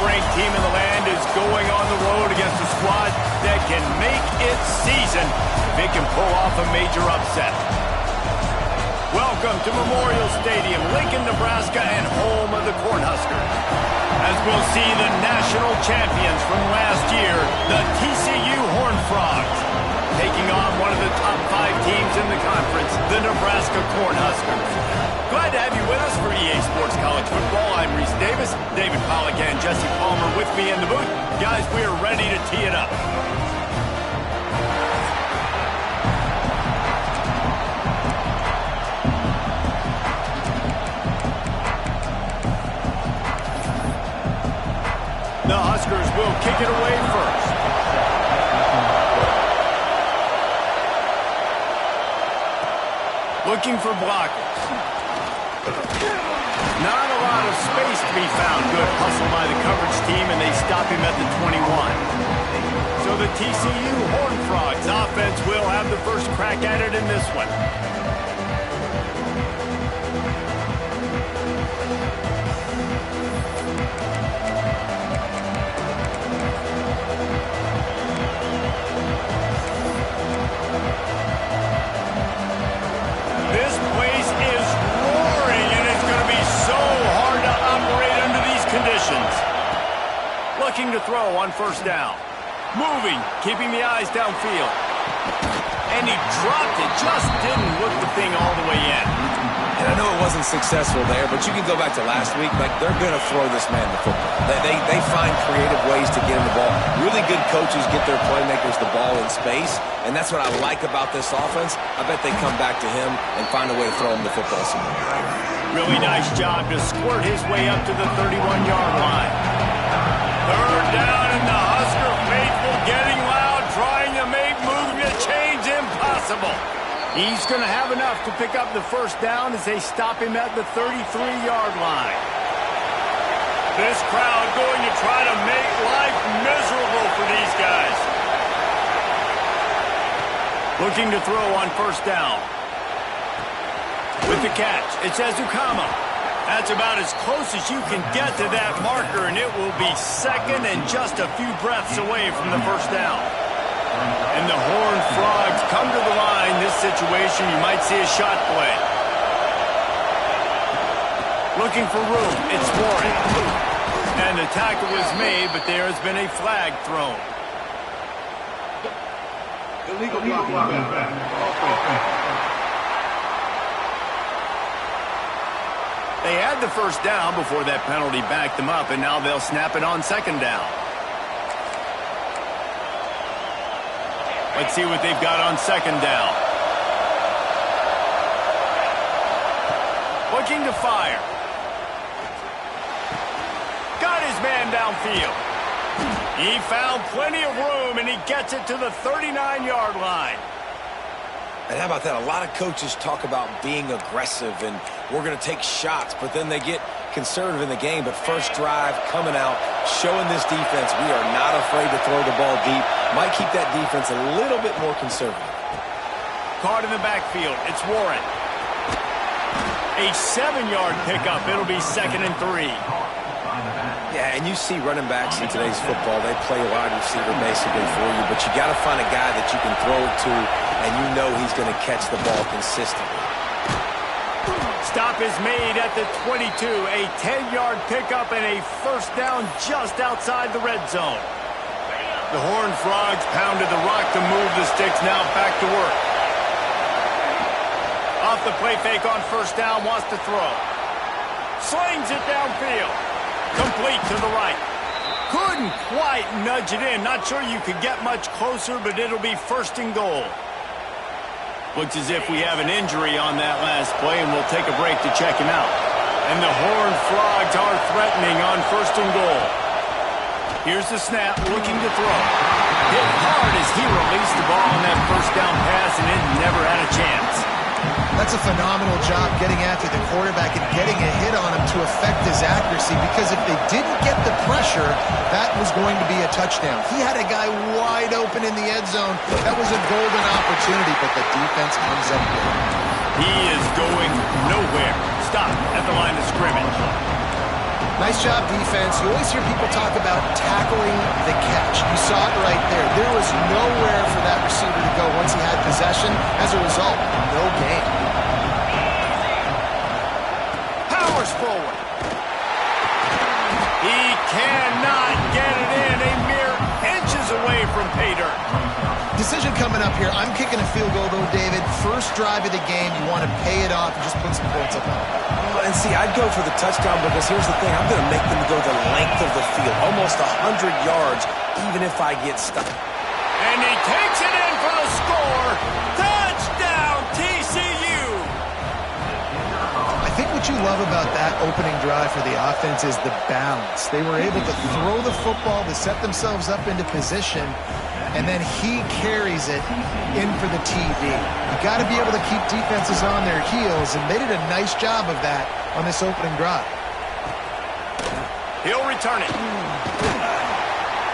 top-ranked team in the land is going on the road against a squad that can make its season if it can pull off a major upset. Welcome to Memorial Stadium, Lincoln, Nebraska, and home of the Cornhuskers. As we'll see the national champions from last year, the TCU Horned Frogs, taking on one of the top 5 teams in the conference, the Nebraska Cornhuskers. Glad to have you with us for EA Sports College Football. I'm Reese Davis, David Pollack, and Jesse Palmer with me in the booth. Guys, we are ready to tee it up. The Huskers will kick it away first. Looking for blockers. Not a lot of space to be found. Good hustle by the coverage team, and they stop him at the 21. So the TCU Horned Frogs offense will have the first crack at it in this one. This place is roaring, and it's going to be so hard to operate under these conditions. Looking to throw on first down. Moving, keeping the eyes downfield. And he dropped it, just didn't look the thing all the way in. And I know it wasn't successful there, but you can go back to last week. Like, they're going to throw this man the football. They find creative ways to get him the ball. Really good coaches get their playmakers the ball in space, and that's what I like about this offense. I bet they come back to him and find a way to throw him the football somewhere. Really nice job to squirt his way up to the 31-yard line. Third down, and the Husker faithful getting loud, trying to make moving the chains impossible. He's going to have enough to pick up the first down as they stop him at the 33-yard line. This crowd going to try to make life miserable for these guys. Looking to throw on first down. With the catch, it's Ezukama. That's about as close as you can get to that marker, and it will be second and just a few breaths away from the first down. And the Horned Frogs come to the line. This situation, you might see a shot play. Looking for room, it's Warren. And the tackle was made, but there has been a flag thrown. Illegal block. They had the first down before that penalty backed them up, and now they'll snap it on second down. Let's see what they've got on second down. Looking to fire. Got his man downfield. He found plenty of room, and he gets it to the 39-yard line. And how about that? A lot of coaches talk about being aggressive and we're going to take shots, but then they get conservative in the game. But first drive, coming out, showing this defense we are not afraid to throw the ball deep. Might keep that defense a little bit more conservative. Caught in the backfield. It's Warren. A 7-yard pickup. It'll be 2nd and 3. Yeah, and you see running backs in today's football, they play wide receiver basically for you, but you got to find a guy that you can throw it to, and you know he's going to catch the ball consistently. Stop is made at the 22. A 10-yard pickup and a first down just outside the red zone. The Horned Frogs pounded the rock to move the sticks, now back to work. Off the play fake on first down, wants to throw. Slings it downfield. Complete to the right. Couldn't quite nudge it in. Not sure you could get much closer, but it'll be 1st and goal. Looks as if we have an injury on that last play, and we'll take a break to check him out. And the Horned Frogs are threatening on 1st and goal. Here's the snap, looking to throw. Hit hard as he released the ball on that first down pass, and it never had a chance. That's a phenomenal job getting after the quarterback and getting a hit on him to affect his accuracy, because if they didn't get the pressure, that was going to be a touchdown. He had a guy wide open in the end zone. That was a golden opportunity, but the defense comes up with it. He is going nowhere. Stop at the line of scrimmage. Nice job, defense. You always hear people talk about tackling the catch. You saw it right there. There was nowhere for that receiver to go once he had possession. As a result, no gain. Powers forward. He cannot get it in. A mere inches away from pay dirt. Decision coming up here. I'm kicking a field goal, though, David. First drive of the game. You want to pay it off and just put some points up on it. And see, I'd go for the touchdown because here's the thing. I'm going to make them go the length of the field, almost 100 yards, even if I get stuck. And he takes it in for the score. Touchdown, TCU. I think what you love about that opening drive for the offense is the balance. They were able to throw the football to set themselves up into position, and then he carries it in for the TD. You got to be able to keep defenses on their heels, and they did a nice job of that on this opening drive. He'll return it.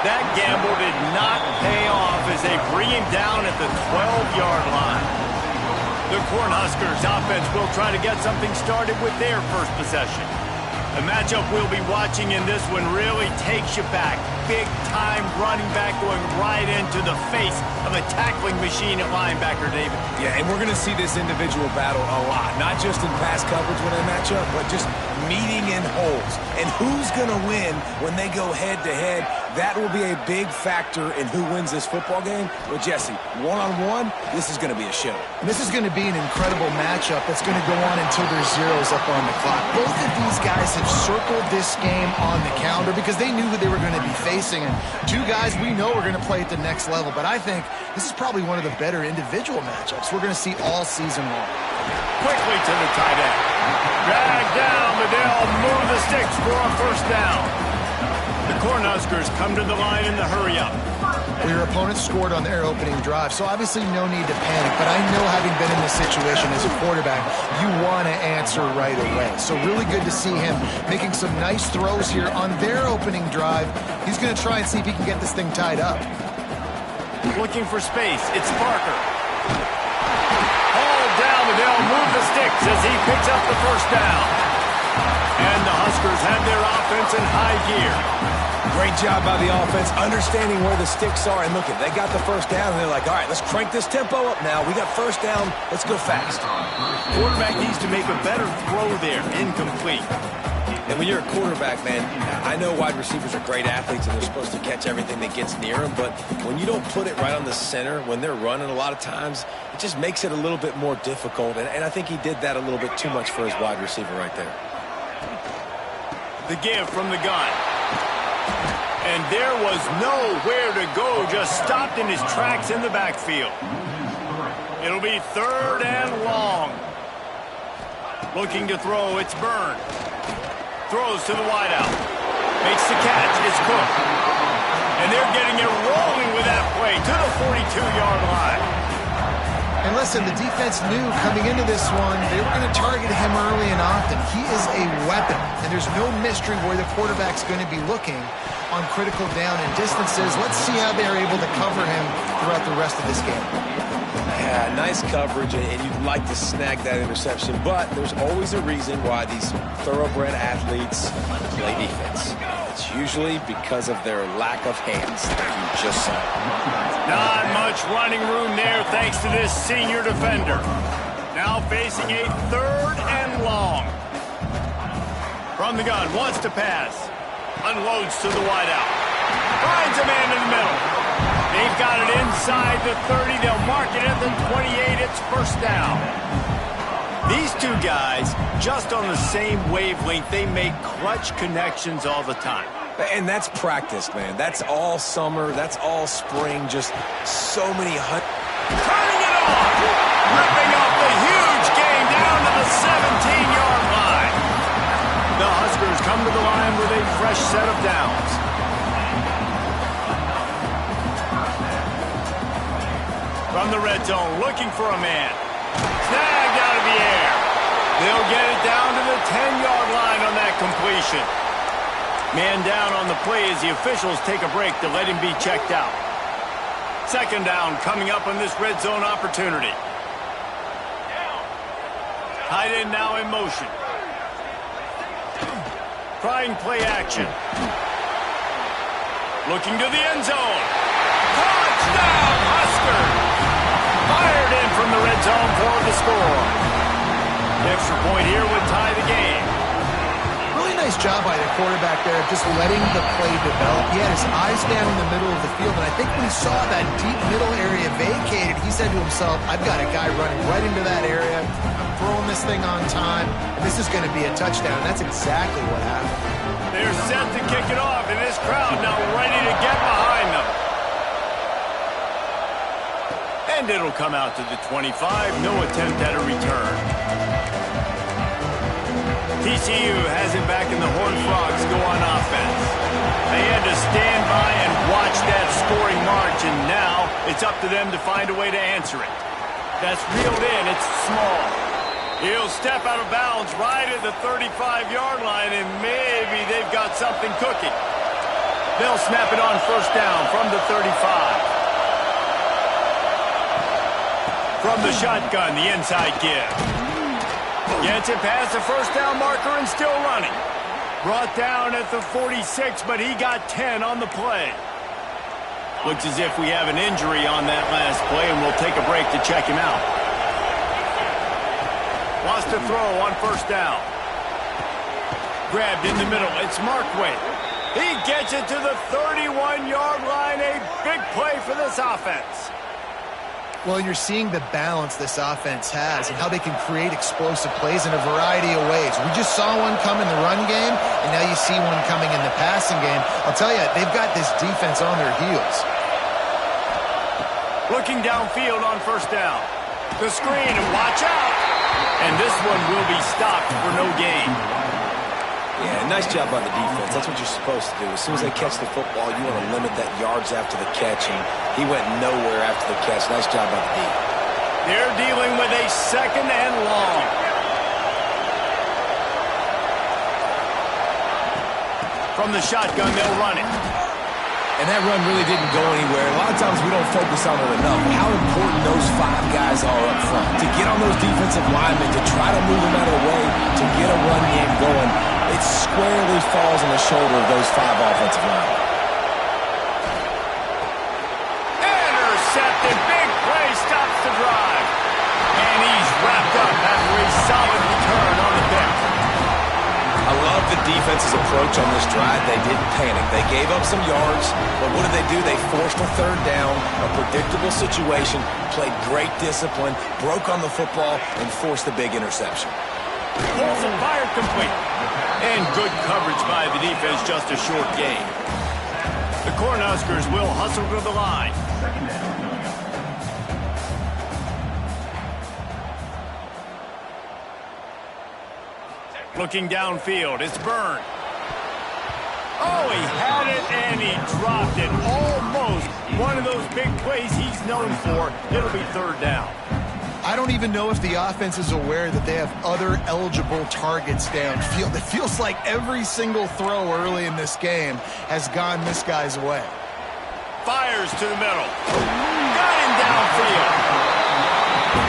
That gamble did not pay off as they bring him down at the 12-yard line. The Cornhuskers offense will try to get something started with their first possession. The matchup we'll be watching in this one really takes you back. Big-time running back going right into the face of a tackling machine at linebacker, David. Yeah, and we're going to see this individual battle a lot, not just in pass coverage when they match up, but just meeting in holes. And who's going to win when they go head-to-head? That will be a big factor in who wins this football game. But, Jesse, one-on-one, this is going to be a show. And this is going to be an incredible matchup that's going to go on until there's zeros up on the clock. Both of these guys have circled this game on the calendar because they knew who they were going to be facing. And two guys we know are going to play at the next level. But I think this is probably one of the better individual matchups we're going to see all season long. Quickly to the tight end. Drag down, but they'll move the sticks for a first down. The Cornhuskers come to the line in the hurry-up. Well, your opponent scored on their opening drive, so obviously no need to panic. But I know, having been in this situation as a quarterback, you want to answer right away. So really good to see him making some nice throws here on their opening drive. He's going to try and see if he can get this thing tied up. Looking for space. It's Parker. Hauled down, but they'll move the sticks as he picks up the first down. And the Huskers have their offense in high gear. Great job by the offense, understanding where the sticks are. And look, they got the first down, and they're like, all right, let's crank this tempo up now. We got first down. Let's go fast. Quarterback needs to make a better throw there. Incomplete. And when you're a quarterback, man, I know wide receivers are great athletes, and they're supposed to catch everything that gets near them. But when you don't put it right on the center, when they're running a lot of times, it just makes it a little bit more difficult. And I think he did that a little bit too much for his wide receiver right there. The give from the gun. And there was nowhere to go, just stopped in his tracks in the backfield. It'll be third and long. Looking to throw, it's Byrne. Throws to the wideout. Makes the catch, it's Cook. And they're getting it rolling with that play to the 42-yard line. And listen, the defense knew coming into this one, they were going to target him early and often. He is a weapon, and there's no mystery where the quarterback's going to be looking on critical down and distances. Let's see how they're able to cover him throughout the rest of this game. Yeah, nice coverage, and you'd like to snag that interception, but there's always a reason why these thoroughbred athletes play defense. It's usually because of their lack of hands that you just saw. Not much running room there thanks to this senior defender. Now facing a third and long. From the gun, wants to pass. Unloads to the wideout. Finds a man in the middle. They've got it inside the 30. They'll mark it at the 28. It's first down. These two guys, just on the same wavelength, they make clutch connections all the time. And that's practice, man. That's all summer. That's all spring. Just so many turning it off. Ripping off the huge gain down to the 17-yard line. The Huskers come to the line with a fresh set of downs. From the red zone, looking for a man. Snagged out of the air. They'll get it down to the 10-yard line on that completion. Man down on the play as the officials take a break to let him be checked out. Second down coming up on this red zone opportunity. Tight end now in motion. Trying play action. Looking to the end zone. Touchdown, Huskers! Fired in from the red zone for the score. The extra point here would tie the game. Really nice job by the quarterback there of just letting the play develop. He had his eyes down in the middle of the field, and I think when he saw that deep middle area vacated, he said to himself, I've got a guy running right into that area. I'm throwing this thing on time. This is going to be a touchdown. That's exactly what happened. They're set to kick it off, and this crowd now ready to get behind them. And it'll come out to the 25. No attempt at a return. TCU has it back, and the Horned Frogs go on offense. They had to stand by and watch that scoring march, and now it's up to them to find a way to answer it. That's reeled in. It's small. He'll step out of bounds right at the 35-yard line, and maybe they've got something cooking. They'll snap it on first down from the 35. From the shotgun, the inside give. Gets it past the first down marker and still running. Brought down at the 46, but he got 10 on the play. Looks as if we have an injury on that last play, and we'll take a break to check him out. Lost a throw on first down. Grabbed in the middle. It's Markway. He gets it to the 31-yard line. A big play for this offense. Well, you're seeing the balance this offense has and how they can create explosive plays in a variety of ways. We just saw one come in the run game, and now you see one coming in the passing game. I'll tell you, they've got this defense on their heels. Looking downfield on first down. The screen, and watch out. And this one will be stopped for no gain. Yeah, nice job by the defense. That's what you're supposed to do. As soon as they catch the football, you want to limit that yards after the catch, and he went nowhere after the catch. Nice job by the D. They're dealing with a second and long. From the shotgun, they'll run it. And that run really didn't go anywhere. A lot of times we don't focus on it enough. How important those 5 guys are up front. To get on those defensive linemen, to try to move them out of the way, to get a run game going, it squarely falls on the shoulder of those 5 offensive linemen. Intercepted. Big play stops the drive. And he's wrapped up after a solid return on the pick. I love the defense's approach on this drive. They didn't panic. They gave up some yards, but what did they do? They forced a third down, a predictable situation, played great discipline, broke on the football, and forced the big interception. Pulls and fired complete. And good coverage by the defense, just a short gain. The Cornhuskers will hustle to the line. Looking downfield, it's Byrne. Oh, he had it and he dropped it. Almost one of those big plays he's known for. It'll be third down. I don't even know if the offense is aware that they have other eligible targets downfield. It feels like every single throw early in this game has gone this guy's way. Fires to the middle. Got him downfield.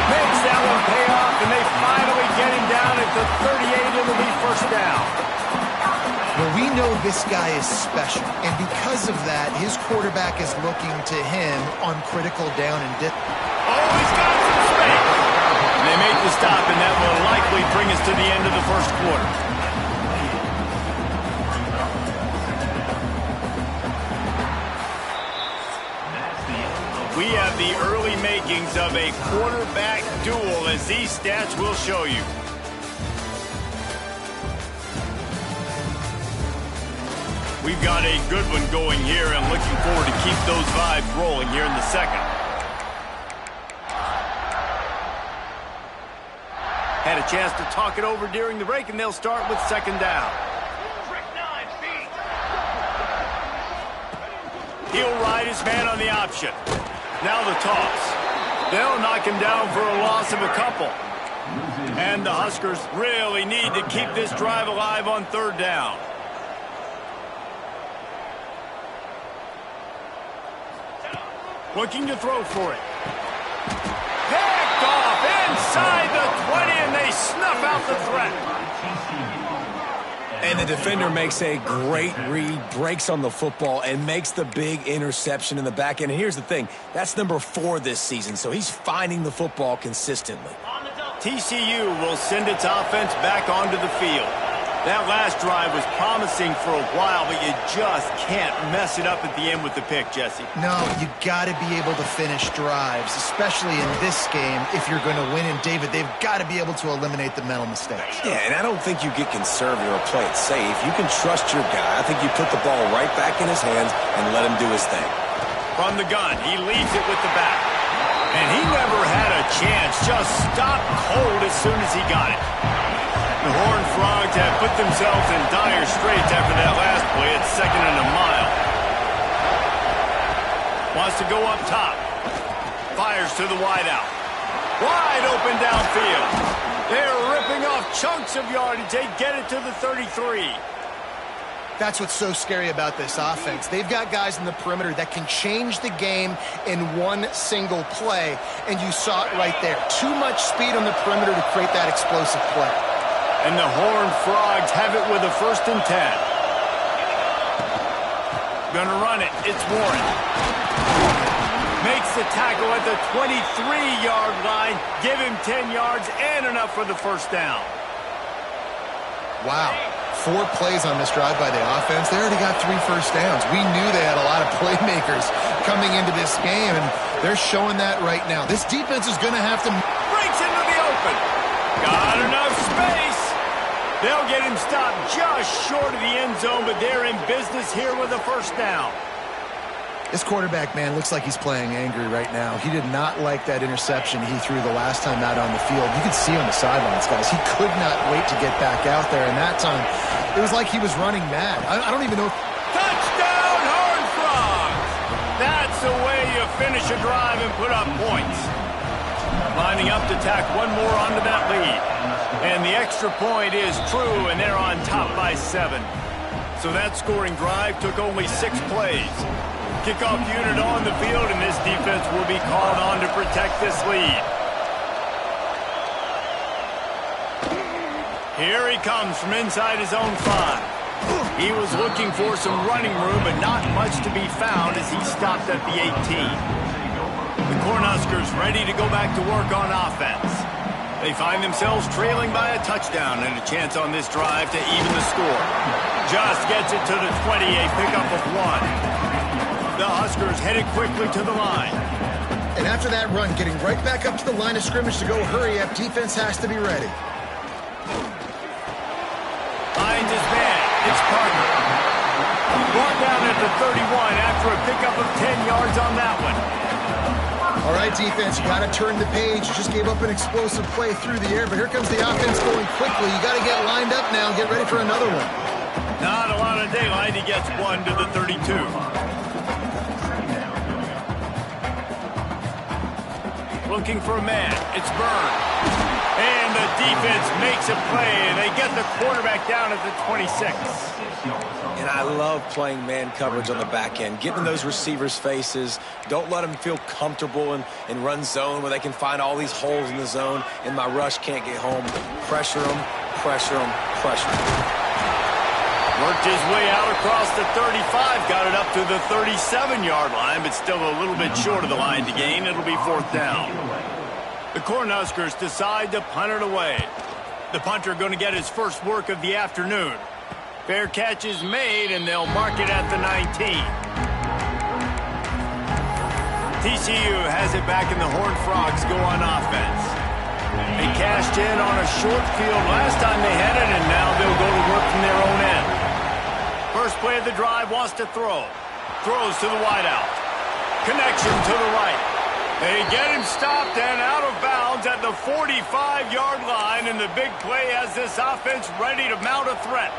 Makes that one pay off, and they finally get him down at the 38. It'll be first down. Well, we know this guy is special, and because of that, his quarterback is looking to him on critical down and dip. Oh, he's got some space. And they make the stop, and that will likely bring us to the end of the first quarter. We have the early makings of a quarterback duel, as these stats will show you. We've got a good one going here, and looking forward to keep those vibes rolling here in the second. Had a chance to talk it over during the break, and they'll start with second down. He'll ride his man on the option. Now the toss. They'll knock him down for a loss of a couple. And the Huskers really need to keep this drive alive on third down. Looking to throw for it. Picked off inside the 20, and they snuff out the threat. And the defender makes a great read, breaks on the football, and makes the big interception in the back end. And here's the thing, that's number 4 this season, so he's finding the football consistently. TCU will send its offense back onto the field. That last drive was promising for a while, but you just can't mess it up at the end with the pick, Jesse. No, you got to be able to finish drives, especially in this game if you're going to win. And, David, they've got to be able to eliminate the mental mistakes. Yeah, and I don't think you get conservative or play it safe. You can trust your guy. I think you put the ball right back in his hands and let him do his thing. From the gun, he leaves it with the back. And he never had a chance, just stopped cold as soon as he got it. The Horned Frogs have put themselves in dire straits after that last play at 2nd and a mile. Wants to go up top. Fires to the wideout. Wide open downfield. They're ripping off chunks of yardage. They get it to the 33. That's what's so scary about this offense. They've got guys in the perimeter that can change the game in one single play, and you saw it right there. Too much speed on the perimeter to create that explosive play. And the Horned Frogs have it with a 1st and 10. Gonna run it. It's Warren. Makes the tackle at the 23-yard line. Give him 10 yards and enough for the 1st down. Wow. 4 plays on this drive by the offense. They already got 3 first downs. We knew they had a lot of playmakers coming into this game, and they're showing that right now. This defense is going to have to... Breaks into the open. Got enough space. They'll get him stopped just short of the end zone, but they're in business here with a 1st down. This quarterback, man, looks like he's playing angry right now. He did not like that interception he threw the last time out on the field. You could see on the sidelines, guys. He could not wait to get back out there, and that time, it was like he was running mad. I don't even know. Touchdown, Horned Frogs! That's the way you finish a drive and put up points. Lining up to tack one more onto that lead. And the extra point is true, and they're on top by 7. So that scoring drive took only 6 plays. Kickoff unit on the field, and this defense will be called on to protect this lead. Here he comes from inside his own 5. He was looking for some running room, but not much to be found as he stopped at the 18. The Cornhuskers ready to go back to work on offense. They find themselves trailing by a touchdown and a chance on this drive to even the score. Just gets it to the 20, a pickup of 1. The Huskers headed quickly to the line. And after that run, getting right back up to the line of scrimmage to go hurry up, defense has to be ready. Finds his man. It's Parker. Brought down at the 31 after a pickup of 10 yards on that one. All right, defense, you got to turn the page. You just gave up an explosive play through the air, but here comes the offense going quickly. You got to get lined up now and get ready for another one. Not a lot of daylight. He gets 1 to the 32. Looking for a man. It's Byrne. And the defense makes a play, and they get the quarterback down at the 26. And I love playing man coverage on the back end, getting those receivers' faces. Don't let them feel comfortable in run zone where they can find all these holes in the zone, and my rush can't get home. Pressure them, pressure them, pressure them. Worked his way out across the 35, got it up to the 37-yard line, but still a little bit short of the line to gain. It'll be 4th down. The Cornhuskers decide to punt it away. The punter going to get his first work of the afternoon. Fair catch is made, and they'll mark it at the 19. TCU has it back, and the Horned Frogs go on offense. They cashed in on a short field last time they had it, and now they'll go to work from their own end. First play of the drive, wants to throw. Throws to the wideout. Connection to the right. They get him stopped and out of bounds at the 45-yard line, and the big play has this offense ready to mount a threat.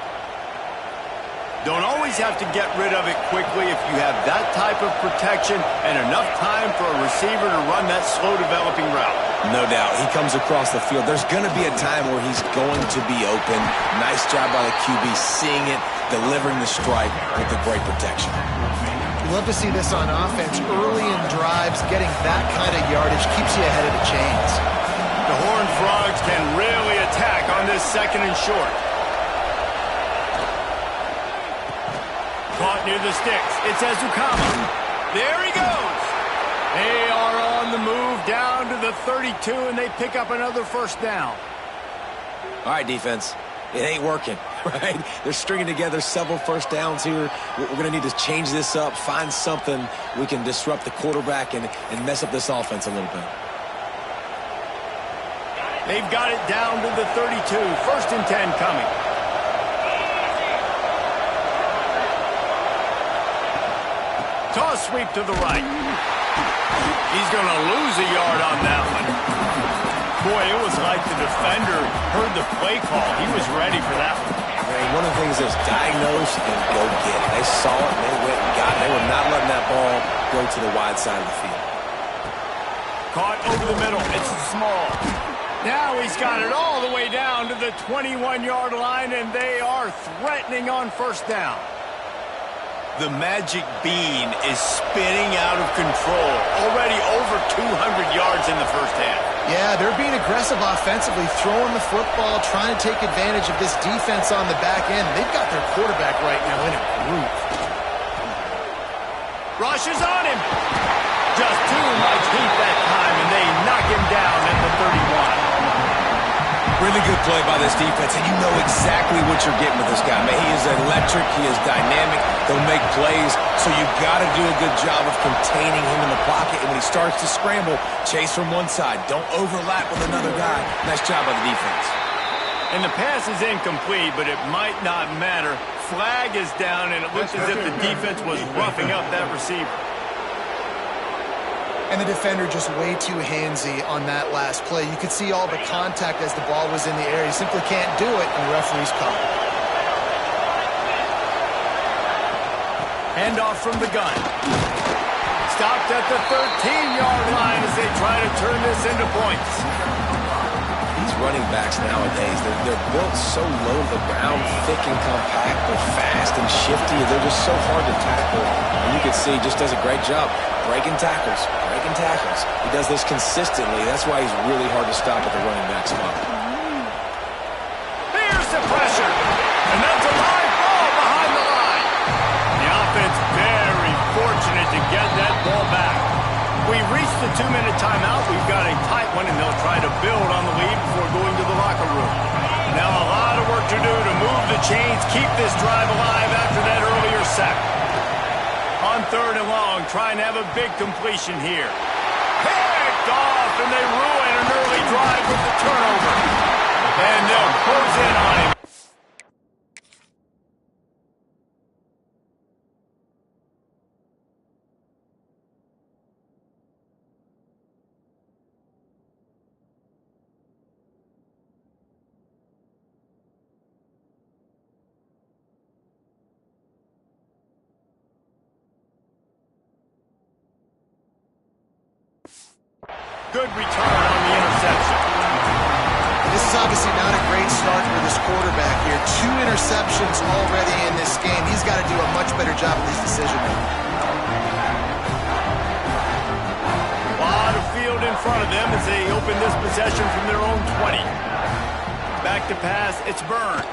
Don't always have to get rid of it quickly if you have that type of protection and enough time for a receiver to run that slow-developing route. No doubt. He comes across the field. There's going to be a time where he's going to be open. Nice job by the QB seeing it, delivering the strike with the great protection. You love to see this on offense. Early in drives, getting that kind of yardage keeps you ahead of the chains. The Horned Frogs can really attack on this 2nd and short. Caught near the sticks. It's Ezukama. There he goes. They are on the move down to the 32, and they pick up another first down. All right, defense. It ain't working, right? They're stringing together several first downs here. We're going to need to change this up, find something we can disrupt the quarterback and mess up this offense a little bit. They've got it down to the 32. First and 10 coming. Toss sweep to the right. He's going to lose a yard on that one. Boy, it was like the defender heard the play call. He was ready for that one. One of the things is diagnose and go get it. They saw it and they went and got it. They were not letting that ball go to the wide side of the field. Caught over the middle. It's small. Now he's got it all the way down to the 21-yard line, and they are threatening on first down. The magic bean is spinning out of control. Already over 200 yards in the first half. Yeah, they're being aggressive offensively, throwing the football, trying to take advantage of this defense on the back end. They've got their quarterback right now in a groove. Rush is on him. Just too much heat that time, and they knock him down at the 31. Really good play by this defense, and you know exactly what you're getting with this guy. Man, he is electric. He is dynamic. He'll make plays, so you've got to do a good job of containing him in the pocket. And when he starts to scramble, chase from one side. Don't overlap with another guy. Nice job by the defense. And the pass is incomplete, but it might not matter. Flag is down, and it looks as if the defense was roughing up that receiver. And the defender just way too handsy on that last play. You could see all the contact as the ball was in the air. He simply can't do it, and the referee's called. Handoff from the gun. Stopped at the 13-yard line as they try to turn this into points. These running backs nowadays, they're built so low to the ground, thick and compact. They're fast and shifty. They're just so hard to tackle. And you can see he just does a great job breaking tackles. He does this consistently. That's why he's really hard to stop at the running back spot. Here's the pressure. And that's a live ball behind the line. The offense very fortunate to get that ball back. We reached the 2-minute timeout. We've got a tight one, and they'll try to build on the lead before going to the locker room. Now a lot of work to do to move the chains, keep this drive alive after that earlier sack. On third and long, trying to have a big completion here. Picked off, and they ruin an early drive with the turnover. And they'll close in on him. Good return on the interception. This is obviously not a great start for this quarterback here. 2 interceptions already in this game. He's got to do a much better job of his decision-making. A lot of field in front of them as they open this possession from their own 20. Back to pass, it's Byrne.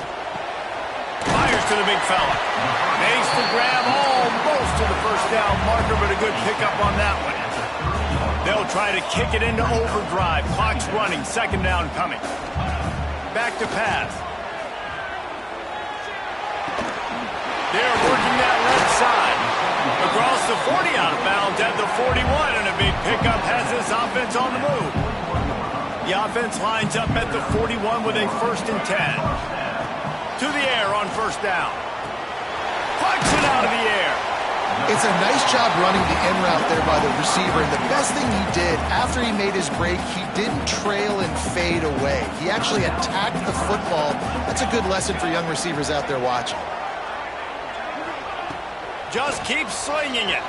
Fires to the big fella. Makes the grab almost to the first down marker, but a good pickup on that one. They'll try to kick it into overdrive. Clock's running. Second down coming. Back to pass. They're working that left side. Across the 40, out of bounds at the 41, and a big pickup has this offense on the move. The offense lines up at the 41 with a first and 10. To the air on first down. Plucks it out of the air. It's a nice job running the in route there by the receiver. And the best thing he did after he made his break, he didn't trail and fade away. He actually attacked the football. That's a good lesson for young receivers out there watching. Just keep slinging it.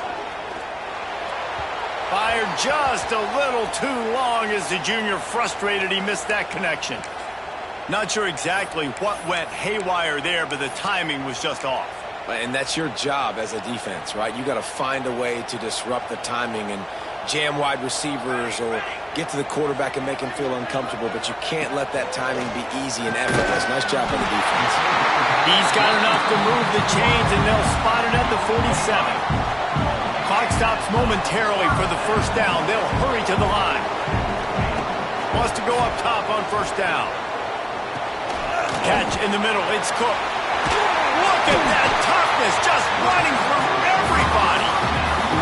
Fired just a little too long as the junior frustrated he missed that connection. Not sure exactly what went haywire there, but the timing was just off. And that's your job as a defense, right? You got to find a way to disrupt the timing and jam wide receivers or get to the quarterback and make him feel uncomfortable, but you can't let that timing be easy and effortless. Nice job by the defense. He's got enough to move the chains, and they'll spot it at the 47. Clock stops momentarily for the first down. They'll hurry to the line. Wants to go up top on first down. Catch in the middle. It's Cook. Look at that toughness, just running through everybody.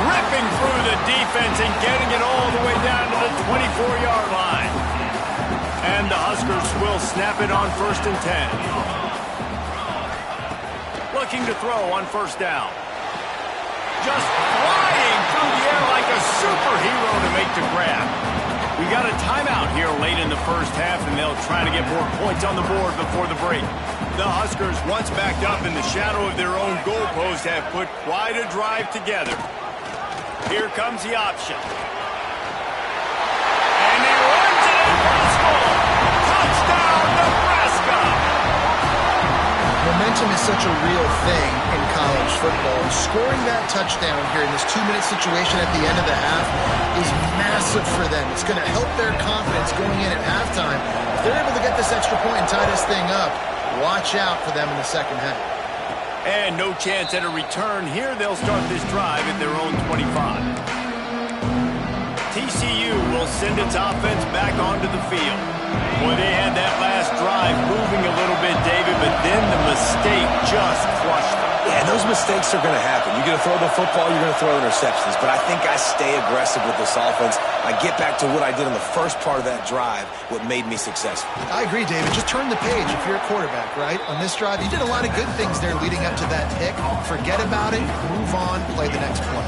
Ripping through the defense and getting it all the way down to the 24-yard line. And the Huskers will snap it on 1st and 10. Looking to throw on first down. Just flying through the air like a superhero to make the grab. We got a timeout here late in the first half, and they'll try to get more points on the board before the break. The Huskers, once backed up in the shadow of their own goalpost, have put quite a drive together. Here comes the option. And he runs it across goal. Touchdown, Nebraska! Momentum is such a real thing in college football. Scoring that touchdown here in this 2-minute situation at the end of the half is massive for them. It's going to help their confidence going in at halftime. If they're able to get this extra point and tie this thing up, watch out for them in the second half. And no chance at a return here. They'll start this drive at their own 25. TCU will send its offense back onto the field. Boy, they had that last drive moving a little bit, David, but then the mistake just crushed them. Yeah, those mistakes are going to happen. You're going to throw the football, you're going to throw interceptions. But I think I stay aggressive with this offense. I get back to what I did in the first part of that drive, what made me successful. I agree, David. Just turn the page if you're a quarterback, right? On this drive, you did a lot of good things there leading up to that pick. Forget about it, move on, play the next play.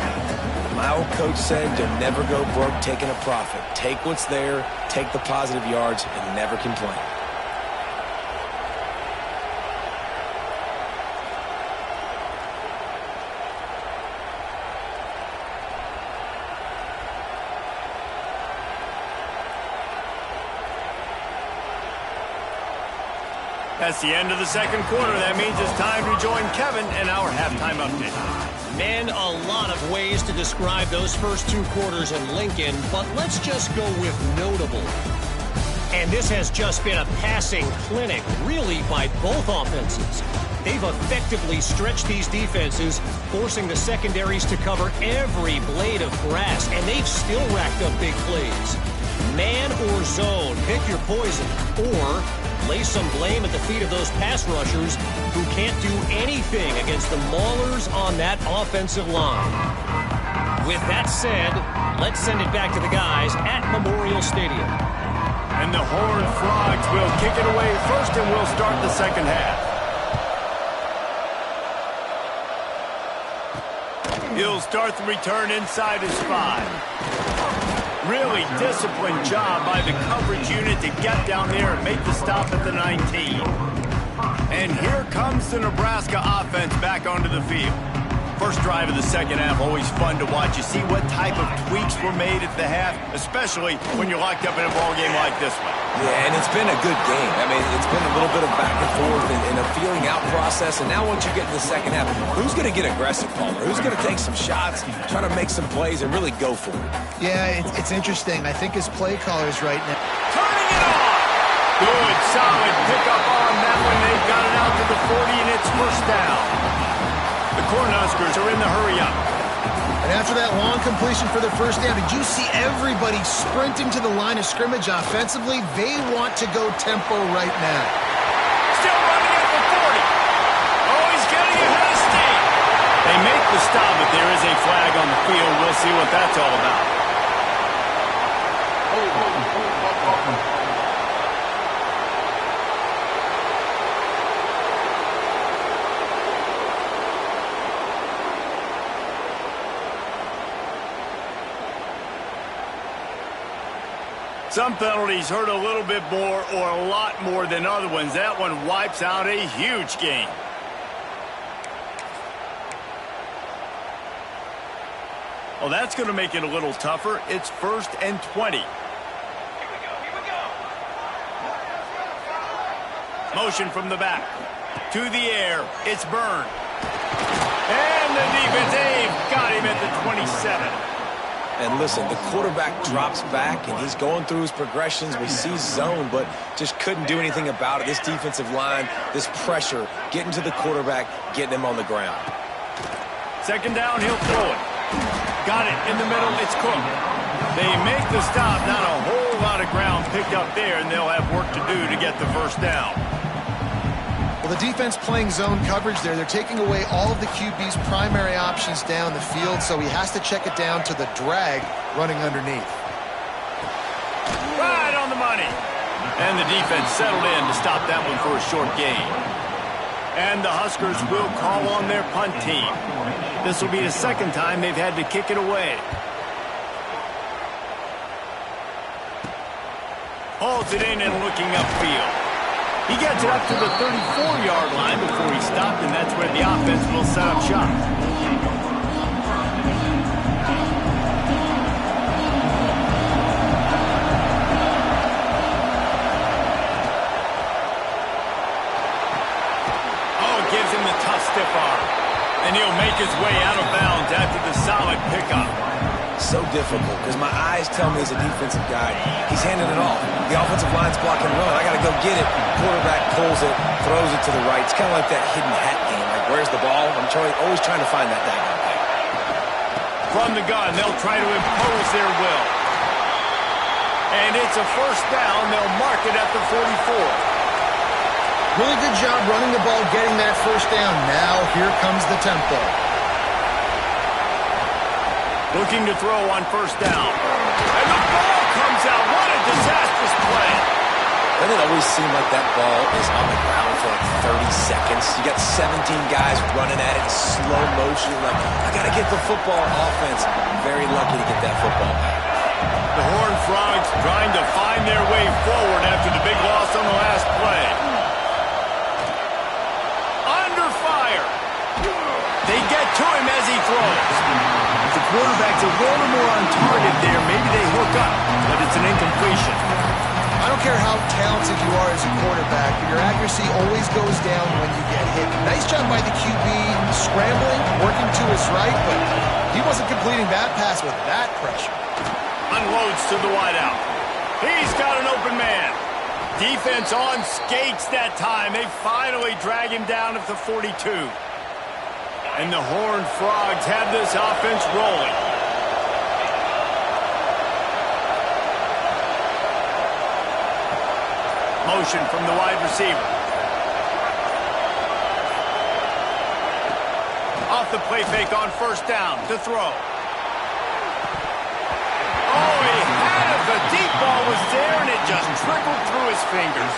My old coach said, you'll never go broke taking a profit. Take what's there, take the positive yards, and never complain. That's the end of the second quarter. That means it's time to join Kevin in our halftime update. Man, a lot of ways to describe those first 2 quarters in Lincoln, but let's just go with notable. And this has just been a passing clinic, really, by both offenses. They've effectively stretched these defenses, forcing the secondaries to cover every blade of grass, and they've still racked up big plays. Man or zone, pick your poison, or lay some blame at the feet of those pass rushers who can't do anything against the maulers on that offensive line. With that said, let's send it back to the guys at Memorial Stadium. And the Horned Frogs will kick it away first, and we'll start the second half. He'll start the return inside his 5. Really disciplined job by the coverage unit to get down there and make the stop at the 19. And here comes the Nebraska offense back onto the field. First drive of the second half, always fun to watch. You see what type of tweaks were made at the half, especially when you're locked up in a ball game like this one. Yeah, and it's been a good game. I mean, it's been a little bit of back and forth and a feeling out process. And now once you get to the second half, who's going to get aggressive, Palmer? Who's going to take some shots, try to make some plays, and really go for it? Yeah, it's interesting. I think his play caller's right now. Turning it on! Good, solid pickup on that one. They've got it out to the 40, and it's first down. The Cornhuskers are in the hurry-up. And after that long completion for the first down, did you see everybody sprinting to the line of scrimmage offensively? They want to go tempo right now. Still running at the 40. Oh, he's getting ahead of steam. They make the stop, but there is a flag on the field. We'll see what that's all about. Some penalties hurt a little bit more or a lot more than other ones. That one wipes out a huge game. Well, that's going to make it a little tougher. It's 1st and 20. Here we go. Motion from the back. To the air. It's Byrne. And the defense, they've got him at the 27. And listen, the quarterback drops back, and he's going through his progressions. We see zone, but just couldn't do anything about it. This defensive line, this pressure, getting to the quarterback, getting him on the ground. second down, he'll throw it. Got it in the middle, it's Cook. They make the stop, not a whole lot of ground picked up there, and they'll have work to do to get the first down. Well, the defense playing zone coverage there. They're taking away all of the QB's primary options down the field, so he has to check it down to the drag running underneath. Right on the money. And the defense settled in to stop that one for a short gain. And the Huskers will call on their punt team. This will be the second time they've had to kick it away. Hauls it in and looking upfield. He gets it up to the 34-yard line before he stopped, and that's where the offense will set up shop. Oh, it gives him the tough stiff arm. And he'll make his way out of bounds after the solid pickup. So difficult because my eyes tell me as a defensive guy, he's handing it off. The offensive line's blocking run. I got to go get it. Quarterback pulls it, throws it to the right. It's kind of like that hidden hat game. Like, where's the ball? I'm always trying to find that guy. From the gun, they'll try to impose their will. And it's a first down. They'll mark it at the 44. Really good job running the ball, getting that first down. Now here comes the tempo. Looking to throw on first down. And the ball comes out. What a disastrous play. Doesn't it always seem like that ball is on the ground for like 30 seconds? You got 17 guys running at it in slow motion. Like, I got to get the football. Offense, very lucky to get that football back. The Horned Frogs trying to find their way forward after the big loss on the last play. Under fire. They get to him as he throws. The quarterback's a little more on target there. Maybe they hook up, but it's an incompletion. I don't care how talented you are as a quarterback, your accuracy always goes down when you get hit. Nice job by the QB scrambling, working to his right, but he wasn't completing that pass with that pressure. Unloads to the wideout. He's got an open man. Defense on skates that time. They finally drag him down at the 42. And the Horned Frogs have this offense rolling. Motion from the wide receiver. Off the play fake on first down to throw. Oh, he had it. The deep ball was there, and it just trickled through his fingers.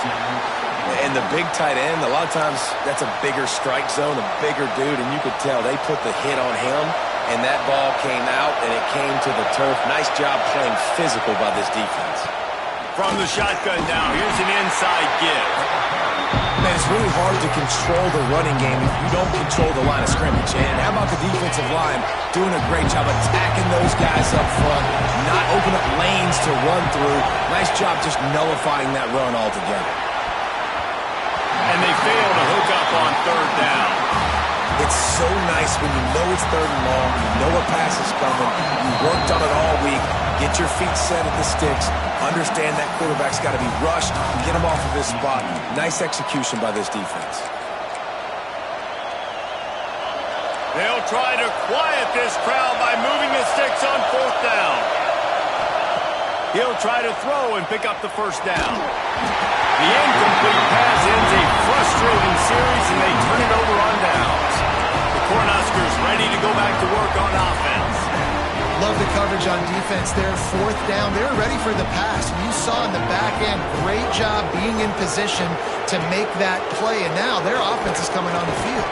And the big tight end, a lot of times that's a bigger strike zone, a bigger dude, and you could tell they put the hit on him, and that ball came out, and it came to the turf. Nice job playing physical by this defense. From the shotgun now, here's an inside give. Man, it's really hard to control the running game if you don't control the line of scrimmage. And how about the defensive line doing a great job attacking those guys up front, not open up lanes to run through. Nice job just nullifying that run altogether. And they fail to hook up on third down. It's so nice when you know it's third and long, you know a pass is coming, you worked on it all week, get your feet set at the sticks, understand that quarterback's got to be rushed, get him off of his spot. Nice execution by this defense. They'll try to quiet this crowd by moving the sticks on fourth down. He'll try to throw and pick up the first down. The incomplete pass ends a frustrating series, and they turn it over on downs. The Cornhuskers ready to go back to work on offense. Love the coverage on defense there. Fourth down, they were ready for the pass. You saw in the back end, great job being in position to make that play, and now their offense is coming on the field.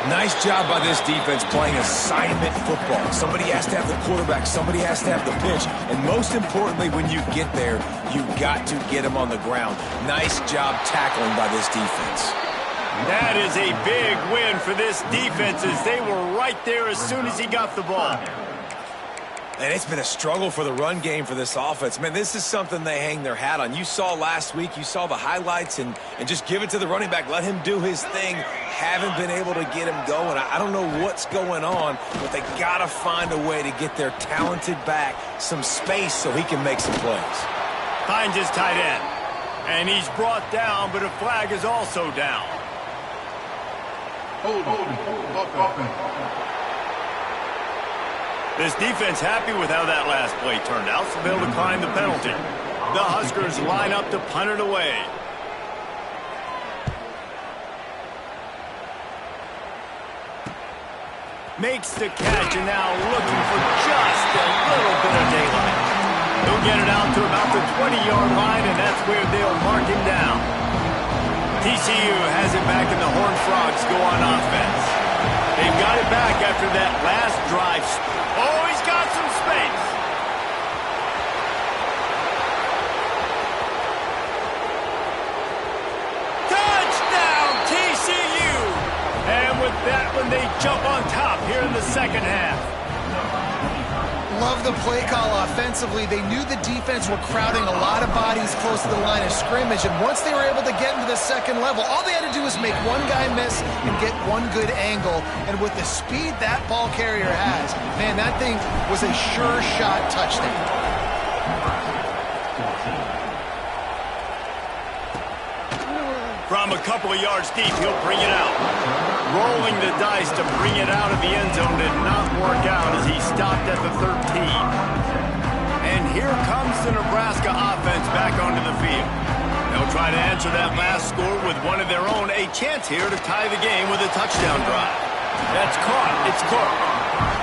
Nice job by this defense playing assignment football. Somebody has to have the quarterback. Somebody has to have the pitch. And most importantly, when you get there, you've got to get him on the ground. Nice job tackling by this defense. That is a big win for this defense as they were right there as soon as he got the ball. And it's been a struggle for the run game for this offense. Man, this is something they hang their hat on. You saw last week, you saw the highlights, and just give it to the running back. Let him do his thing. Haven't been able to get him going. I don't know what's going on, but they got to find a way to get their talented back some space so he can make some plays. Finds his tight end. And he's brought down, but a flag is also down. Hold. This defense happy with how that last play turned out, so they'll decline the penalty. The Huskers line up to punt it away. Makes the catch, and now looking for just a little bit of daylight. He'll get it out to about the 20-yard line, and that's where they'll mark him down. TCU has it back, and the Horned Frogs go on offense. They've got it back after that last drive. Oh, he's got some space. Touchdown, TCU! And with that one, they jump on top here in the second half. Love the play call offensively. They knew the defense were crowding a lot of bodies close to the line of scrimmage, and once they were able to get into the second level, all they had to do was make one guy miss and get one good angle. And with the speed that ball carrier has, man, that thing was a sure shot touchdown. From a couple of yards deep, he'll bring it out. Rolling the dice to bring it out of the end zone did not work out as he stopped at the 13. And here comes the Nebraska offense back onto the field. They'll try to answer that last score with one of their own. A chance here to tie the game with a touchdown drive. That's caught. It's caught.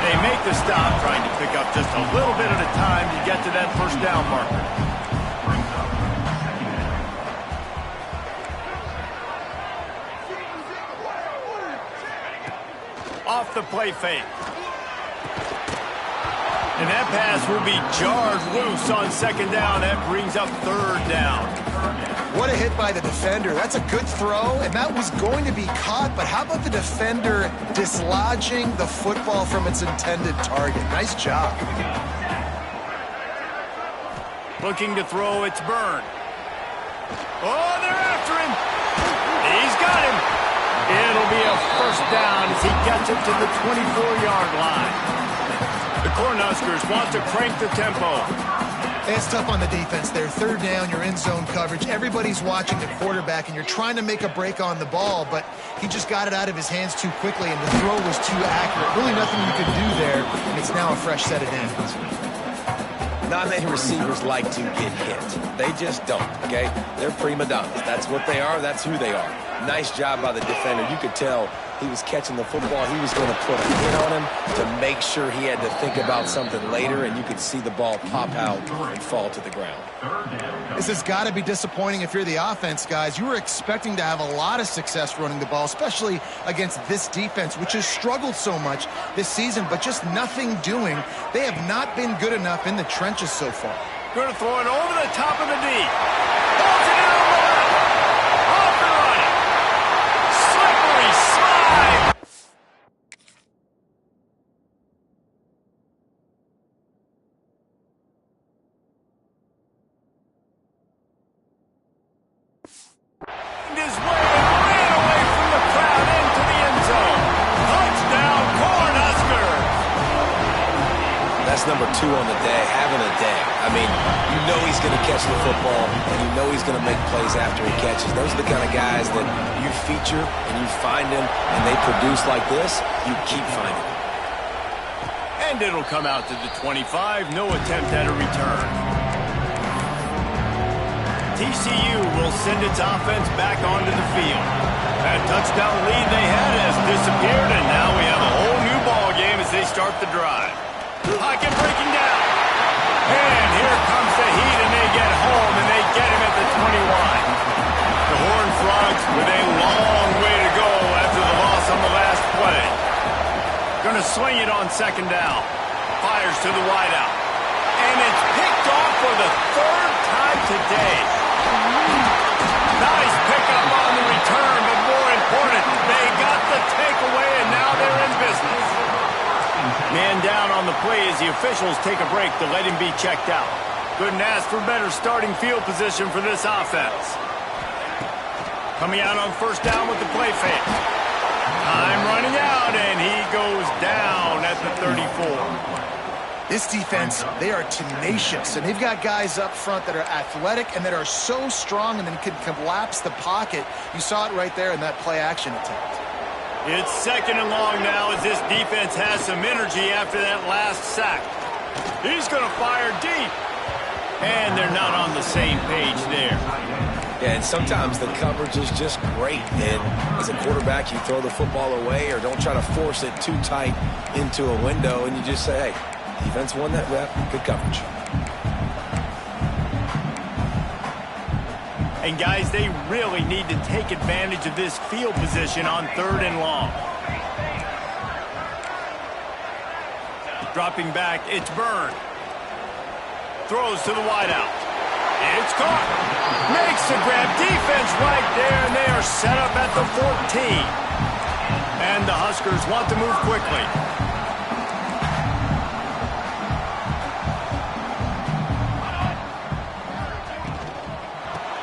They make the stop, trying to pick up just a little bit at a time to get to that first down marker. Off the play fake. And that pass will be jarred loose on second down. That brings up third down. What a hit by the defender. That's a good throw, and that was going to be caught, but how about the defender dislodging the football from its intended target? Nice job. Looking to throw, it's Byrne. Oh, they're after him. He's got him. It'll be a first down as he gets it to the 24-yard line. The Cornhuskers want to crank the tempo. It's tough on the defense there. Third down, you're in zone coverage. Everybody's watching the quarterback, and you're trying to make a break on the ball, but he just got it out of his hands too quickly, and the throw was too accurate. Really nothing you could do there, and it's now a fresh set of downs. Not many receivers like to get hit. They just don't, okay? They're prima donnas. That's what they are. That's who they are. Nice job by the defender. You could tell he was catching the football. He was going to put a hit on him to make sure he had to think about something later, and you could see the ball pop out and fall to the ground. This has got to be disappointing if you're the offense, guys. You were expecting to have a lot of success running the ball, especially against this defense, which has struggled so much this season, but just nothing doing. They have not been good enough in the trenches so far. Going to throw it over the top of the D. Balls it out of the left. Off and running. Slippery slide. His way and ran away from the crowd into the end zone. Touchdown, Cornhuskers. That's number 2 on the day, having a day. I mean, you know he's going to catch the football, and you know he's going to make plays after he catches. Those are the kind of guys that you feature and you find them, and they produce like this, you keep finding them. And it'll come out to the 25. No attempt at a return. TCU will send its offense back onto the field. That touchdown lead they had has disappeared, and now we have a whole new ball game as they start the drive. Pocket breaking down. And here comes the heat, and they get home, and they get him at the 21. The Horned Frogs with a long way to go after the loss on the last play. Going to swing it on second down. Fires to the wideout. And it's picked off for the third time today. Nice pickup on the return, but more important, they got the takeaway, and now they're in business. Man down on the play as the officials take a break to let him be checked out. Couldn't ask for better starting field position for this offense. Coming out on first down with the play fake. Time running out, and he goes down at the 34. This defense, they are tenacious, and they've got guys up front that are athletic and that are so strong and then can collapse the pocket. You saw it right there in that play-action attempt. It's 2nd and long now as this defense has some energy after that last sack. He's going to fire deep. And they're not on the same page there. Yeah, and sometimes the coverage is just great. And as a quarterback, you throw the football away or don't try to force it too tight into a window, and you just say, hey, defense won that rep, good coverage. And, guys, they really need to take advantage of this field position on 3rd and long. Dropping back, it's Byrne. Throws to the wideout. It's caught. Makes the grab. Defense right there, and they are set up at the 14. And the Huskers want to move quickly.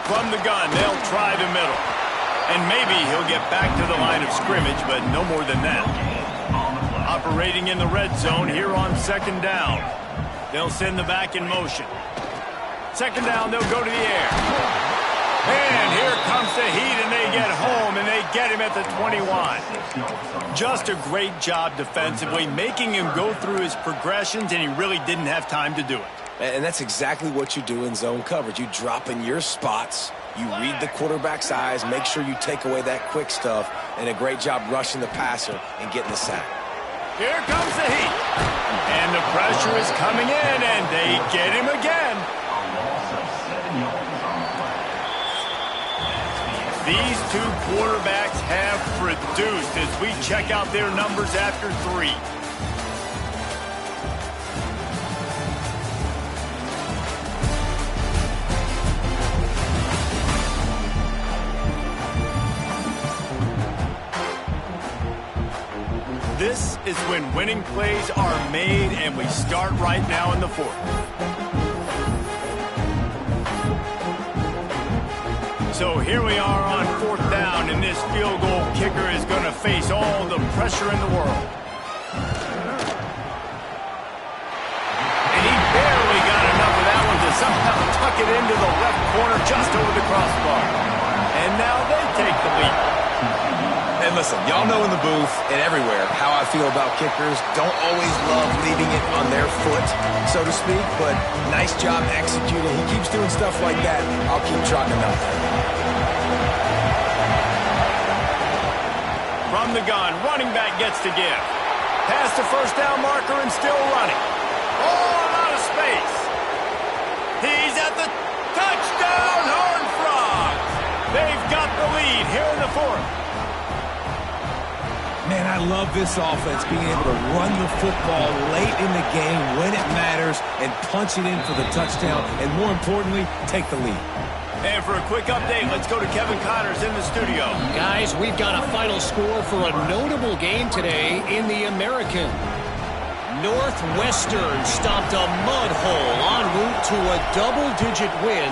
From the gun, they'll try the middle. And maybe he'll get back to the line of scrimmage, but no more than that. Operating in the red zone here on 2nd down. They'll send the back in motion. 2nd down, they'll go to the air. And here comes the heat, and they get home, and they get him at the 21. Just a great job defensively, making him go through his progressions, and he really didn't have time to do it. And that's exactly what you do in zone coverage. You drop in your spots, you read the quarterback's eyes, make sure you take away that quick stuff, and a great job rushing the passer and getting the sack. Here comes the heat. And the pressure is coming in, and they get him again. These two quarterbacks have produced as we check out their numbers after 3. This is when winning plays are made, and we start right now in the 4th. So here we are on 4th down, and this field goal kicker is going to face all the pressure in the world. And he barely got enough of that one to somehow tuck it into the left corner just over the crossbar. And now they take the lead. And listen, y'all know in the booth and everywhere how I feel about kickers. Don't always love leaving it on their foot, so to speak, but nice job executing. He keeps doing stuff like that. I'll keep trotting him out there. From the gun, running back gets to give. Past the 1st down marker and still running. All out of space. He's at the touchdown, Horned Frogs. They've got the lead here in the 4th. Man, I love this offense, being able to run the football late in the game when it matters and punch it in for the touchdown, and more importantly, take the lead. And for a quick update, let's go to Kevin Connors in the studio. Guys, we've got a final score for a notable game today in the American. Northwestern stopped a mud hole en route to a double-digit win,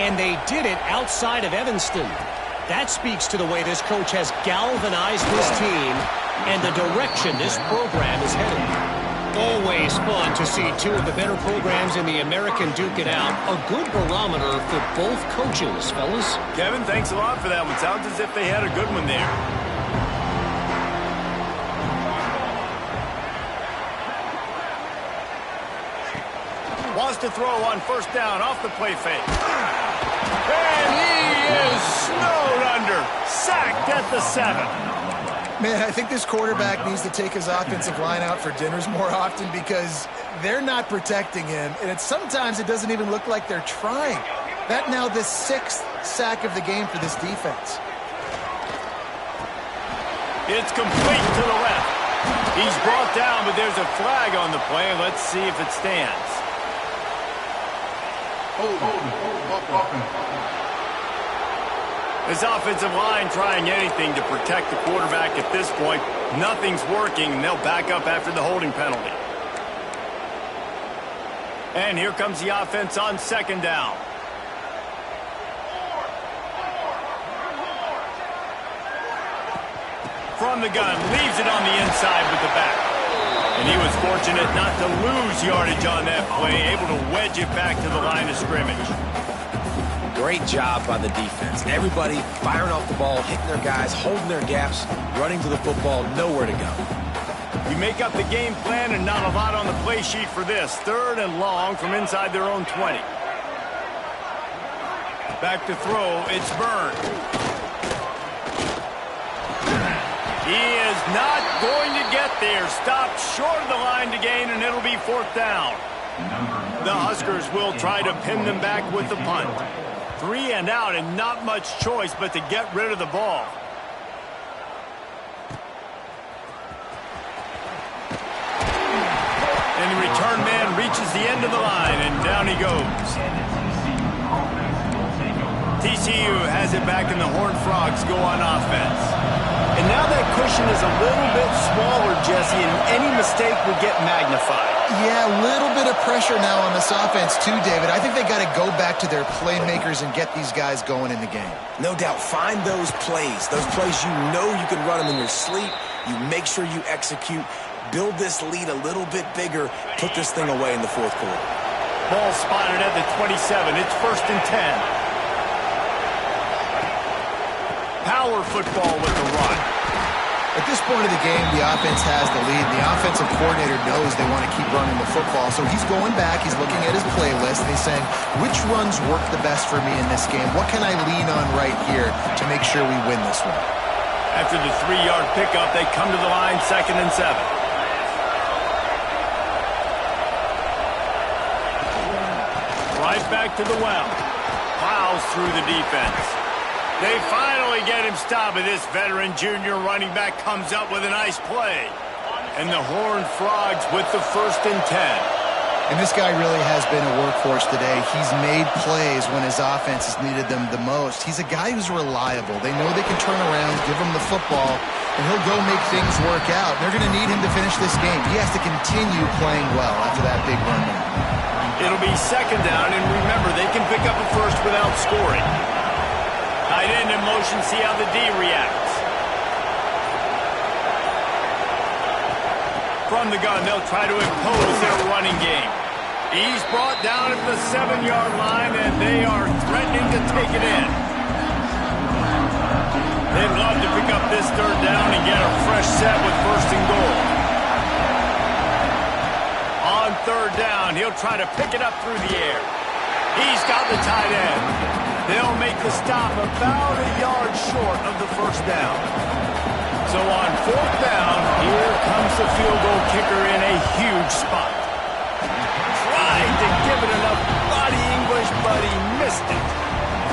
and they did it outside of Evanston. That speaks to the way this coach has galvanized this team and the direction this program is headed. Always fun to see two of the better programs in the American duke it out. A good barometer for both coaches, fellas. Kevin, thanks a lot for that one. Sounds as if they had a good one there. Wants to throw on 1st down off the play fake. And he is snowed under. Sacked at the 7. Man, I think this quarterback needs to take his offensive line out for dinners more often because they're not protecting him. And sometimes it doesn't even look like they're trying. That now the 6th sack of the game for this defense. It's complete to the left. He's brought down, but there's a flag on the play. Let's see if it stands. This offensive line trying anything to protect the quarterback at this point. Nothing's working, and they'll back up after the holding penalty. And here comes the offense on 2nd down. From the gun, leaves it on the inside with the back. And he was fortunate not to lose yardage on that play, able to wedge it back to the line of scrimmage. Great job by the defense. Everybody firing off the ball, hitting their guys, holding their gaps, running to the football, nowhere to go. You make up the game plan and not a lot on the play sheet for this. 3rd and long from inside their own 20. Back to throw, it's Byrne. He is not going to get there. Stopped short of the line to gain, and it'll be 4th down. The Huskers will try to pin them back with the punt. 3 and out, and not much choice but to get rid of the ball. And the return man reaches the end of the line, and down he goes. TCU has it back, and the Horned Frogs go on offense. And now that cushion is a little bit smaller, Jesse, and any mistake will get magnified. Yeah, a little bit of pressure now on this offense too, David. I think they got to go back to their playmakers and get these guys going in the game. No doubt. Find those plays you know you can run them in your sleep. You make sure you execute. Build this lead a little bit bigger. Put this thing away in the 4th quarter. Ball spotted at the 27. It's 1st and 10. Power football with the run. At this point of the game, the offense has the lead. The offensive coordinator knows they want to keep running the football, so he's going back, he's looking at his playlist, and he's saying, which runs work the best for me in this game? What can I lean on right here to make sure we win this one? After the 3-yard pickup, they come to the line, 2nd and 7. Right back to the well. Plows through the defense. They finally get him stopped, but this veteran junior running back comes up with a nice play. And the Horned Frogs with the 1st and 10. And this guy really has been a workhorse today. He's made plays when his offense has needed them the most. He's a guy who's reliable. They know they can turn around, give him the football, and he'll go make things work out. They're going to need him to finish this game. He has to continue playing well after that big run there. It'll be 2nd down, and remember, they can pick up a first without scoring. Tight end in motion, see how the D reacts. From the gun, they'll try to impose their running game. He's brought down at the 7-yard line, and they are threatening to take it in. They'd love to pick up this 3rd down and get a fresh set with 1st and goal. On 3rd down, he'll try to pick it up through the air. He's got the tight end. They'll make the stop about a yard short of the 1st down. So on 4th down, here comes the field goal kicker in a huge spot. Tried to give it enough body English, but he missed it.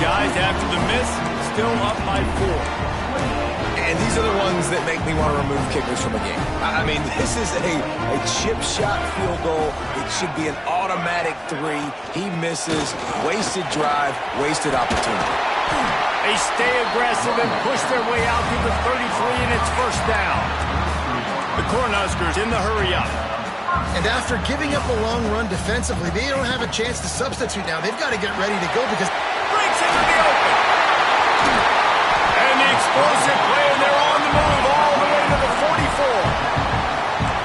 Guys, after the miss, still up by 4. And these are the ones that make me want to remove kickers from a game. I mean, this is a chip shot field goal. It should be an automatic 3. He misses. Wasted drive, wasted opportunity. They stay aggressive and push their way out to the 33, and it's 1st down. The Cornhuskers in the hurry-up. And after giving up a long run defensively, they don't have a chance to substitute now. They've got to get ready to go because... Breaks into the open. And the explosive play, and they're on the move all the way to the 44.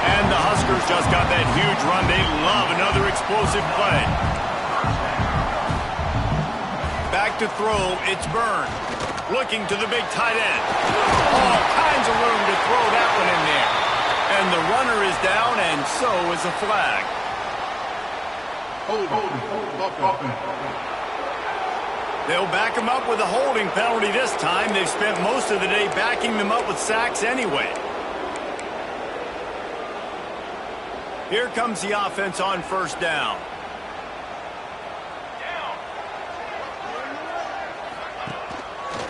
And the Huskers just got that huge run. They love another explosive play. Back to throw, it's Byrne. Looking to the big tight end. All kinds of room to throw that one in there. And the runner is down, and so is a flag. They'll back him up with a holding penalty this time. They've spent most of the day backing them up with sacks anyway. Here comes the offense on 1st down.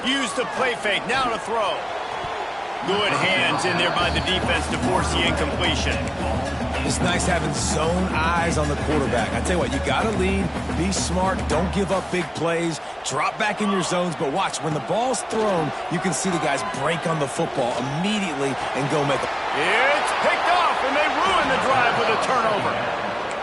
Use the play fake, now to throw. Good hands in there by the defense to force the incompletion. It's nice having zone eyes on the quarterback. I tell you what, you got to lead, be smart, don't give up big plays, drop back in your zones, but watch, when the ball's thrown, you can see the guys break on the football immediately and go make it. It's picked off, and they ruin the drive with a turnover.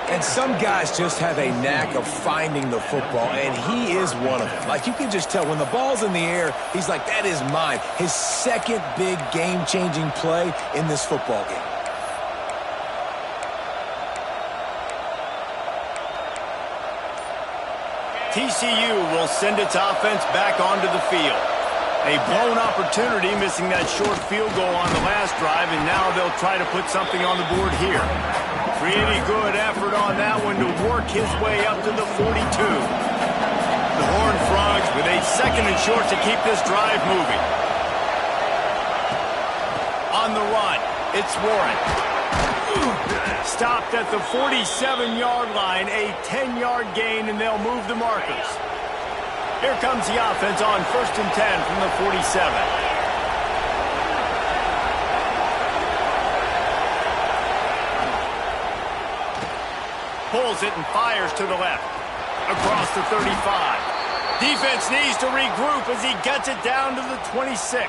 And some guys just have a knack of finding the football, and he is one of them. Like, you can just tell when the ball's in the air, he's like, that is mine. His second big game-changing play in this football game. TCU will send its offense back onto the field. A blown opportunity, missing that short field goal on the last drive, and now they'll try to put something on the board here. Pretty good effort on that one to work his way up to the 42. The Horned Frogs with a 2nd and short to keep this drive moving. On the run, it's Warren. Stopped at the 47-yard line, a 10-yard gain, and they'll move the markers. Here comes the offense on 1st and 10 from the 47. Pulls it and fires to the left. Across the 35. Defense needs to regroup as he gets it down to the 26.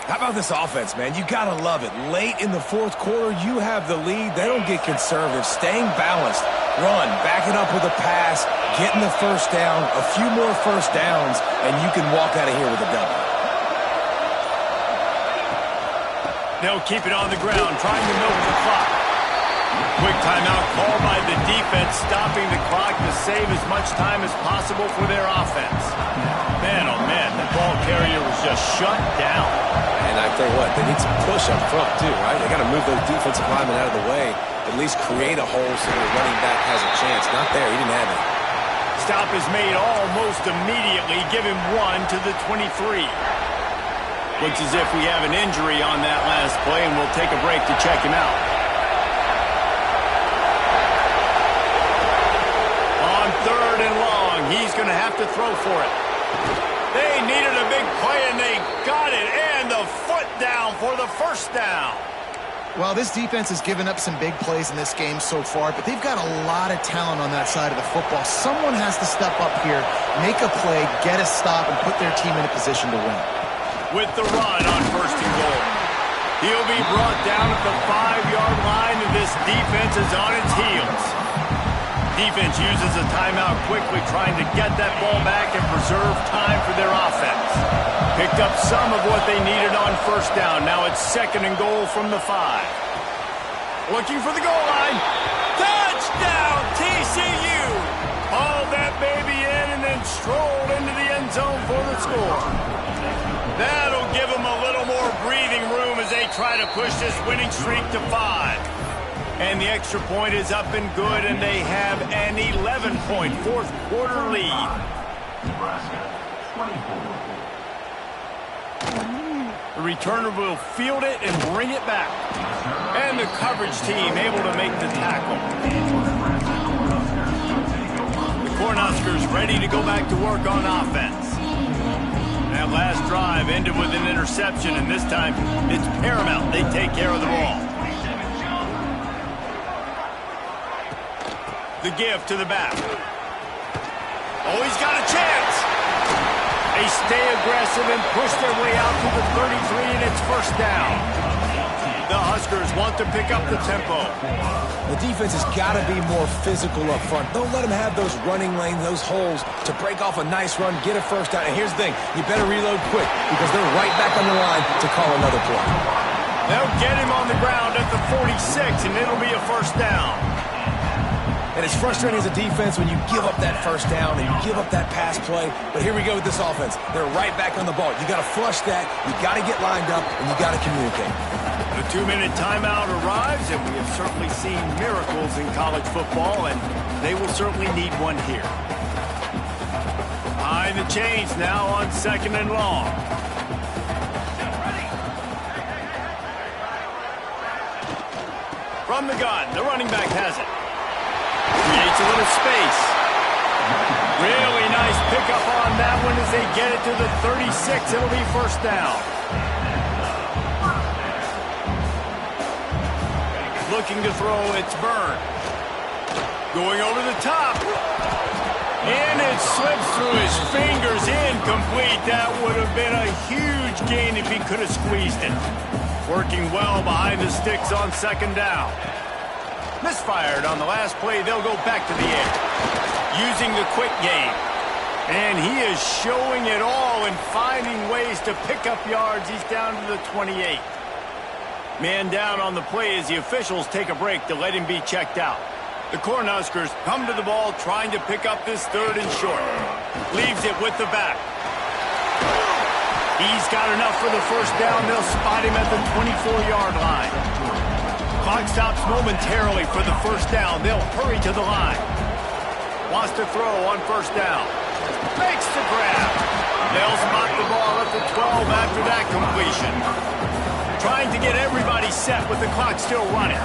How about this offense, man? You got to love it. Late in the 4th quarter, you have the lead. They don't get conservative. Staying balanced. Run, back it up with a pass, getting the first down, a few more first downs, and you can walk out of here with a W. They'll keep it on the ground, trying to milk the clock. Quick timeout called by the defense, stopping the clock to save as much time as possible for their offense. Man, oh man, the ball carrier was just shut down. And I tell you what, they need some push up front too, right? They got to move those defensive linemen out of the way, at least create a hole so the running back has a chance. Not there, he didn't have it. Stop is made almost immediately, give him 1 to the 23. Looks as if we have an injury on that last play, and we'll take a break to check him out. On 3rd and long, he's going to have to throw for it. They needed a big play, and they got it, and the foot down for the first down. Well, this defense has given up some big plays in this game so far, but they've got a lot of talent on that side of the football. Someone has to step up here, make a play, get a stop, and put their team in a position to win. With the run on 1st and goal. He'll be brought down at the 5-yard line, and this defense is on its heels. Defense uses a timeout quickly, trying to get that ball back and preserve time for their offense. Picked up some of what they needed on 1st down. Now it's 2nd and goal from the 5. Looking for the goal line. Touchdown, TCU! Hauled that baby in and then strolled into the end zone for the score. That'll give them a little more breathing room as they try to push this winning streak to 5. And the extra point is up and good, and they have an 11-point 4th quarter lead. Nebraska, 24. The returner will field it and bring it back. And the coverage team able to make the tackle. The Cornhuskers ready to go back to work on offense. That last drive ended with an interception, and this time it's paramount they take care of the ball. The give to the back. Oh, he's got a chance. They stay aggressive and push their way out to the 33, and it's 1st down. The Huskers want to pick up the tempo. The defense has got to be more physical up front. Don't let them have those running lanes, those holes to break off a nice run, get a 1st down. And here's the thing, you better reload quick because they're right back on the line to call another play. They'll get him on the ground at the 46, and it'll be a 1st down. And it's frustrating as a defense when you give up that 1st down and you give up that pass play. But here we go with this offense. They're right back on the ball. You got to flush that, you got to get lined up, and you got to communicate. The 2-minute timeout arrives, and we have certainly seen miracles in college football, and they will certainly need one here. Behind the chains now on 2nd and long. From the gun, the running back has it. Creates a little space. Really nice pickup on that one as they get it to the 36. It'll be 1st down. Looking to throw, it's Byrne. Going over the top. And it slips through his fingers, incomplete. That would have been a huge gain if he could have squeezed it. Working well behind the sticks on 2nd down. Misfired on the last play. They'll go back to the air. Using the quick game. And he is showing it all and finding ways to pick up yards. He's down to the 28. Man down on the play as the officials take a break to let him be checked out. The Cornhuskers come to the ball trying to pick up this third and short. Leaves it with the back. He's got enough for the first down. They'll spot him at the 24-yard line. Clock stops momentarily for the first down. They'll hurry to the line. Wants to throw on first down. Makes the grab. They'll spot the ball at the 12 after that completion. Trying to get everybody set with the clock still running.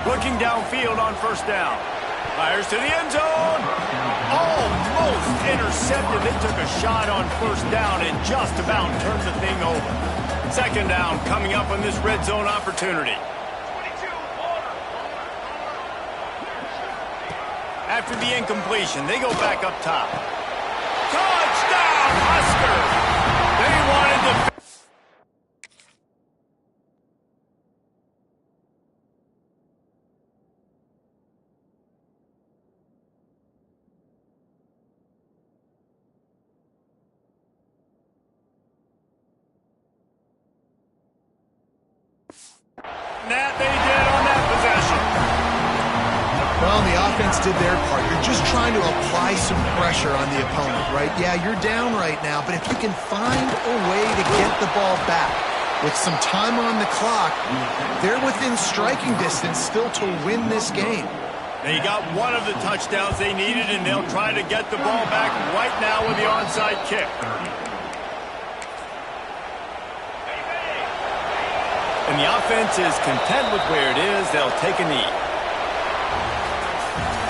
Looking downfield on first down. Fires to the end zone. Almost intercepted. They took a shot on first down and just about turned the thing over. Second down coming up on this red zone opportunity. After the incompletion, they go back up top. Touchdown, Huskers! They wanted to... That they did on that possession. Well, the offense did their part. You're just trying to apply some pressure on the opponent, right? Yeah, you're down right now, but if you can find a way to get the ball back with some time on the clock, they're within striking distance still to win this game. They got one of the touchdowns they needed, and they'll try to get the ball back right now with the onside kick. And the offense is content with where it is. They'll take a knee.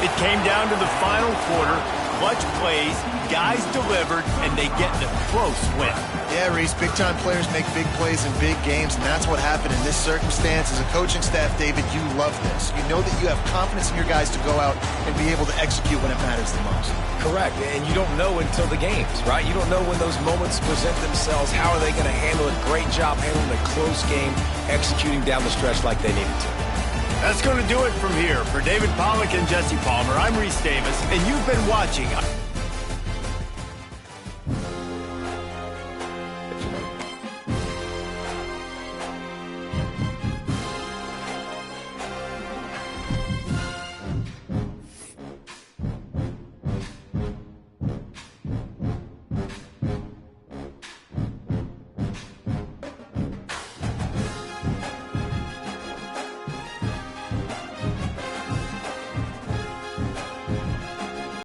It came down to the final quarter. Clutch plays, guys delivered, and they get the close win. Yeah, Reese, big-time players make big plays in big games, and that's what happened in this circumstance. As a coaching staff, David, you love this. You know that you have confidence in your guys to go out and be able to execute when it matters the most. Correct, and you don't know until the games, right? You don't know when those moments present themselves. How are they going to handle it? Great job handling a close game, executing down the stretch like they needed to. That's going to do it from here. For David Pollack and Jesse Palmer, I'm Reese Davis, and you've been watching